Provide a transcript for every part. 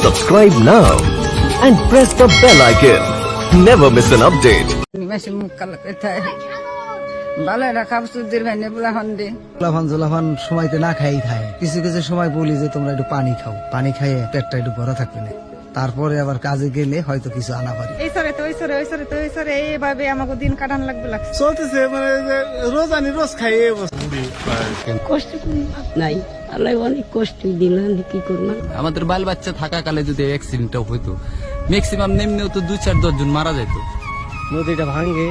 Subscribe now and press the bell icon. Never miss an update. নিমেষে মুখ কালো কোথায় ভালো রাখা সুদের ভাই নেবলা হন্ডে লাফান জলাফান সময়তে না খাই খায় কিছু কিছু সময় বলি যে তোমরা একটু পানি খাও, পানি খাইয়ে পেটটা একটু ভরা থাকবে না, তারপরে আবার কাজে গেলে হয়তো কিছু আনা পারে। এই সরে তো ওই সরে ওই সরে তো ওই সরে এইভাবে আমাকে দিন কাটান লাগছে চলতেছে মানে রোজ আনি রোজ খাই এই অবস্থা। কষ্ট করি নাই, আল্লাহ অনেক কষ্ট দিলেন, কি করলাম। আমাদের বাল বাচ্চা থাকাকালে যদি অ্যাক্সিডেন্টটা হইতো ম্যাক্সিমাম নেমনেও তো 2-4-10 জন মারা যেত। নদীটা ভাঙ্গে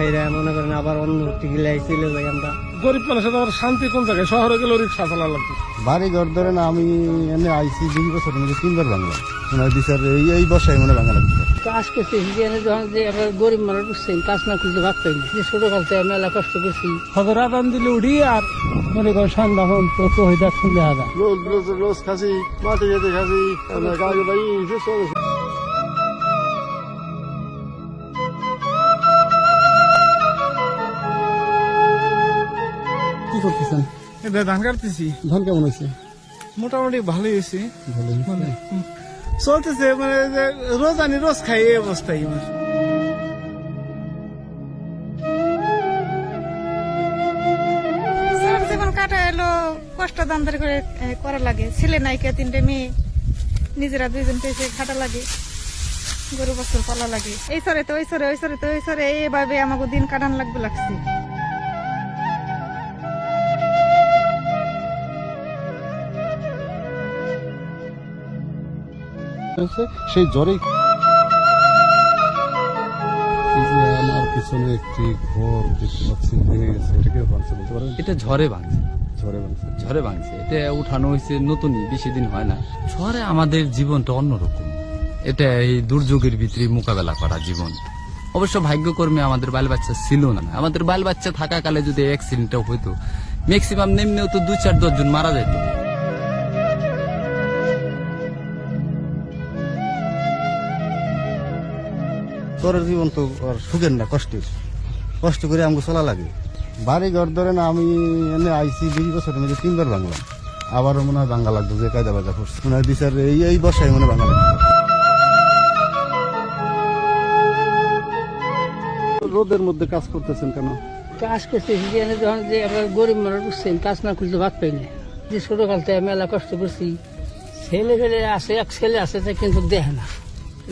হাইরা মনে করেন আবার অন্য টিকিলাই চলে যাই আমরা। গরিব মানুষের আবার শান্তি কোন জায়গায়? শহরে গেলে রিক্সা চালা লাগবে। বাড়ি ঘর ধরে না আমি এনে আইসি 2 বছর মধ্যে 3 বার বাংলা বিচার এই বসায় মনে বাংলা লাগবে। কাজ করতে যখন যে আমরা গরিব মানুষ বুঝছেন, কাজ না করতে ভাগ পাইনি, যে ছোটকাল থেকে মেলা কষ্ট করছি। খবর আদান দিলে উঠি আর মনে করেন সন্ধ্যা তো হয়ে যাচ্ছে হাজার রোজ খাসি মাটি যেতে খাসি গাড়ি বাড়ি কি করতেছেন? এটা ধান কাটতেছি। ধান কেমন হয়েছে? মোটামুটি ভালোই হয়েছে। চলতেছে মানে রোজ আনি রোজ খাই এই অবস্থায়। জীবন কাটা এলো কষ্ট দাম ধরে করে করা লাগে। ছেলে নাই কে 3টে মেয়ে, নিজেরা 2জন পেয়েছে খাটা লাগে, গরু বছর পালা লাগে। এই সরে তো ওই সরে ওই সরে তো ওই সরে এইভাবে আমাকে দিন কাটান লাগছে। সেই জ্বরে আমার পিছনে একটি ঘর দেখতে পাচ্ছি ভেঙে গেছে, এটা কেউ ভাঙছে বলতে পারেন? এটা ঝড়ে ভাঙছে, ঝড়ে ভাঙছে। এটা উঠানো হয়েছে নতুন, বেশি দিন হয় না। শহরে আমাদের জীবনটা অন্যরকম, এটা এই দুর্যোগের ভিতরে মোকাবেলা করা জীবন। অবশ্য ভাগ্যকর্মে আমাদের বাল বাচ্চা ছিল না। আমাদের বাল বাচ্চা থাকাকালে যদি অ্যাক্সিডেন্টটা হইতো ম্যাক্সিমাম নেমনেও তো 2-4-10 জন মারা যেত। তোরের জীবন তো আর সুখের না, কষ্ট করে আমাকে চলা লাগে। বাড়ি ঘর ধরে না আমি এনে আইসি 2 বছর মধ্যে 3 বার বাংলা, আবারও মনে হয় বাংলা লাগবে যে কায়দা বাজা করছে মনে হয় বিচার এই বসায় মনে বাংলা লাগবে। রোদের মধ্যে কাজ করতেছেন কেন? কাজ করতে যখন যে আমরা গরিব মানুষ বুঝছেন, কাজ না করতে ভাগ পাইনি, যে ছোটকাল থেকে মেলা কষ্ট করছি। ছেলে আছে, এক ছেলে আছে, কিন্তু দেখে না,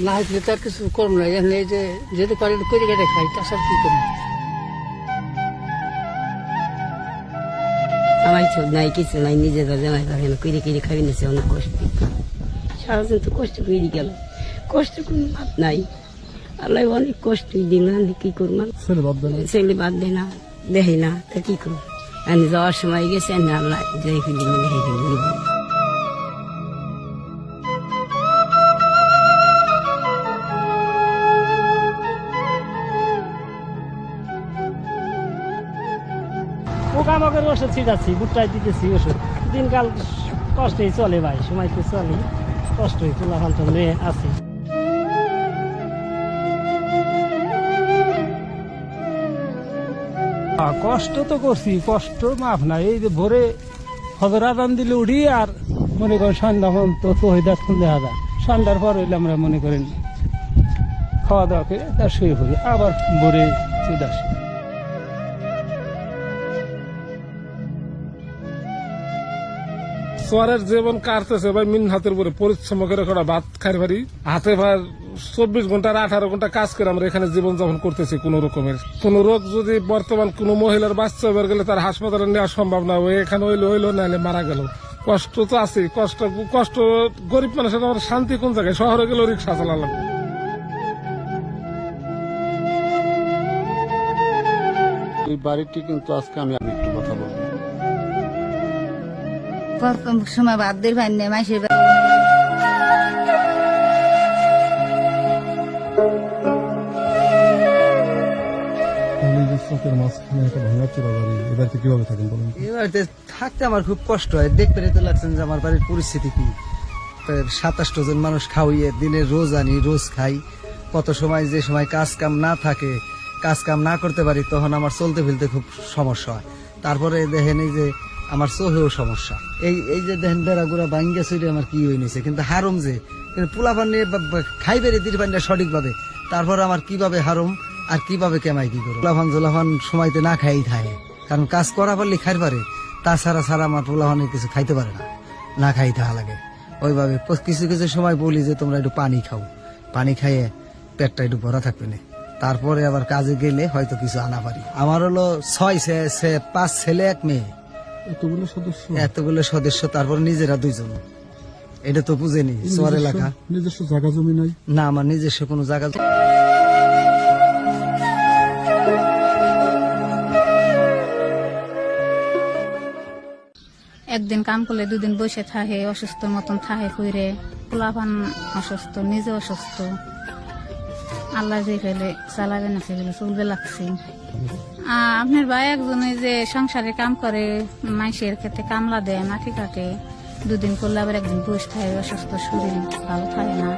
না হইলে তার কিছু করবো না। এই যে যেহেতু পারি করে কেটে খাই, তাছাড়া কি করবো। আমার ইচ্ছা নাই, কিছু নাই, নিজেরা জানাই পারে না, করে খাবি নিচ্ছে অনেক কষ্ট। সারাদিন তো কষ্ট করে গেল, কষ্ট কোনো ভাব নাই, আল্লাহ অনেক কষ্ট দিলেন, কি করবো। ছেলে বাদ দেয় না, দেখে না, তা কি করবো। আমি যাওয়ার সময় গেছে, আমি আল্লাহ যাই ফিলি দেখে ফেলি। পোকামাকড়ের ওষুধ ছিটাচ্ছি, গুট্টাই দিতেছি ওষুধ। দিনকাল কষ্টই চলে ভাই, সময় তো চলে, কষ্টই পোলাফালটা নিয়ে আছি। কষ্ট তো করছি, কষ্ট মাফ না। এই যে ভোরে খবর আদান দিলে উঠি আর মনে করেন সন্ধ্যা তো হয়ে যাচ্ছে হাজার। সন্ধ্যার পর হইলে আমরা মনে করেন খাওয়া দাওয়া করে তার শুয়ে পড়ি, আবার ভোরে চলে আসি। শহরের জীবন কাটতেছে ভাই মিন হাতের উপরে পরিশ্রম করে করা ভাত খাই পারি। হাতে ভাই 24 ঘন্টা 18 ঘন্টা কাজ করে আমরা এখানে জীবন যাপন করতেছি। কোন রকমের কোন রোগ যদি বর্তমান কোন মহিলার বাচ্চা বের গেলে তার হাসপাতালে নেওয়া সম্ভব না, এখানে হইলো নাহলে মারা গেল। কষ্ট তো আছে, কষ্ট গরিব মানুষের আবার শান্তি কোন জায়গায়? শহরে গেলে রিক্সা চালা লাগবে। এই বাড়িটি কিন্তু আজকে আমি একটু কথা বলবো। প্রথম সময় বাদদের ভাই নেই মাসের এবারে থাকতে আমার খুব কষ্ট হয়। দেখতে তো লাগছেন যে আমার বাড়ির পরিস্থিতি কি। 27 জন মানুষ খাওয়িয়ে দিনে রোজ আনি রোজ খাই। কত সময় যে সময় কাজ কাম না থাকে, কাজ কাম না করতে পারি, তখন আমার চলতে ফিরতে খুব সমস্যা হয়। তারপরে দেখেন এই যে আমার চোখেও সমস্যা। এই যে দেখেন বেড়াগুড়া ভাঙ্গা চুরি আমার কি হয়ে নিছে, কিন্তু হারম যে পোলাপান নিয়ে খাইবে রে দিতে পারি না সঠিকভাবে, তারপর আমার কিভাবে হারম আর কিভাবে কেমাই কি করবো। পোলাপান জোলাপান সময়তে না খাই থাকে, কারণ কাজ করা পারলে খাইতে পারে, তাছাড়া ছাড়া আমার পোলাপানে কিছু খাইতে পারে না, না খাই থাকা লাগে। ওইভাবে কিছু কিছু সময় বলি যে তোমরা একটু পানি খাও, পানি খাইয়ে পেটটা একটু ভরা থাকবে না, তারপরে আবার কাজে গেলে হয়তো কিছু আনা পারি। আমার হলো 5 ছেলে 1 মেয়ে, এতগুলো সদস্য, তারপর নিজেরা 2 জন। এটা তো বুঝেনি শহর এলাকা। নিজস্ব জায়গা জমি নাই? না, আমার নিজস্ব কোনো জায়গা। একদিন কাম করলে 2 দিন বসে থাকে, অসুস্থ মতন থাকে কইরে, পোলাপান অসুস্থ, নিজে অসুস্থ। আল্লাহ যে ফেলে চালাবে না সেগুলো চলবে লাগছে। আপনার ভাই একজন ওই যে সংসারে কাম করে, মাইসের ক্ষেত্রে কামলা দেয়, মাটি কাটে, 2 দিন করলে আবার একদিন বসে থাকে, অসুস্থ শরীর, ভালো থাকে না।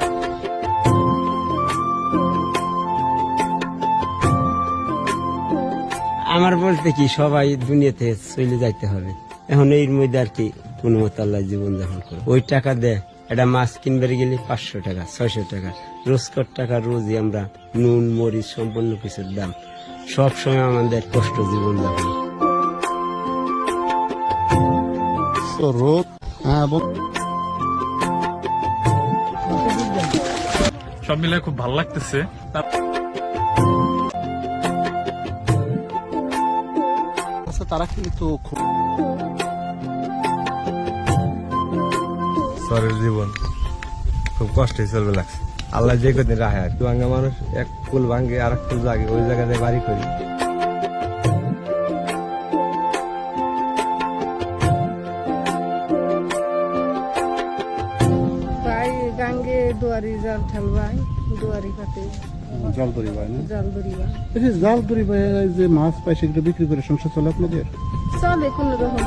আমার বলতে কি, সবাই দুনিয়াতে চলে যাইতে হবে, এখন এর মধ্যে আর কি কোনো মতো আল্লাহ জীবন যাপন করে। ওই টাকা দে একটা মাছ কিনবার গেলে 500 টাকা 600 টাকা, রোজকার টাকা রোজই আমরা নুন মরিচ সম্পূর্ণ কিছুর দাম, সব সময় আমাদের কষ্ট জীবন যাপন। রোগ সব মিলে খুব ভালো লাগতেছে। তারা কিন্তু শহরের জীবন খুব কষ্টে চলবে লাগছে। আল্লাহ যে কদিন রাখে আর ভাঙ্গা মানুষ, এক ফুল ভাঙ্গে আর এক ফুল লাগে, ওই জায়গাতে বাড়ি করি। গাঙ্গে দুয়ারি জাল ঠেলবাই, দুয়ারি পাতে জল দড়ি পায় না? জাল দড়িবা, জাল দড়ি পায় যে মাছ পায় সেগুলো বিক্রি করে সংসার চলে আপনাদের? চলে কোনো রকম।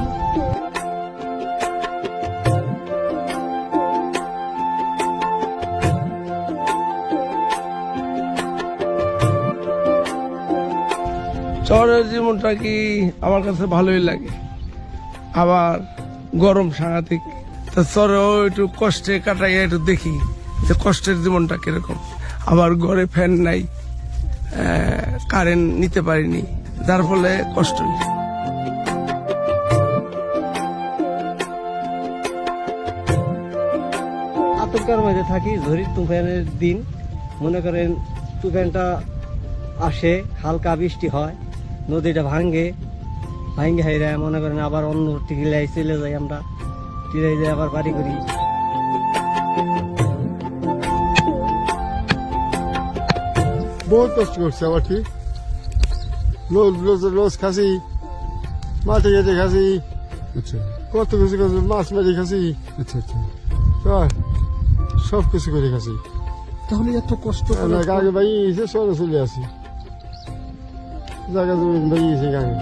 শহরের জীবনটা কি আমার কাছে ভালোই লাগে, আবার গরম সাংঘাতিক। তো শহরেও একটু কষ্টে কাটাইয়া একটু দেখি যে কষ্টের জীবনটা কিরকম। আবার ঘরে ফ্যান নাই, কারেন্ট নিতে পারিনি, যার ফলে কষ্ট। আতঙ্কের মধ্যে থাকি। ঝড়ি তুফানের দিন, মনে করেন তুফানটা আসে, হালকা বৃষ্টি হয়, নদীটা ভাঙ্গে হাইরা মনে করেন আবার অন্য টিলাই চলে যাই, আমরা টিলাই যাই আবার বাড়ি করি। বহুত কষ্ট করছে আবার, ঠিক রোজ খাসি, মাঠে গেছে খাসি, কত কিছু খাসি, মাছ মারি খাসি, সব কিছু করে খাসি। তাহলে এত কষ্ট আগে ভাই শহরে চলে আসি, জায়গা জমি ভাই গাঙে।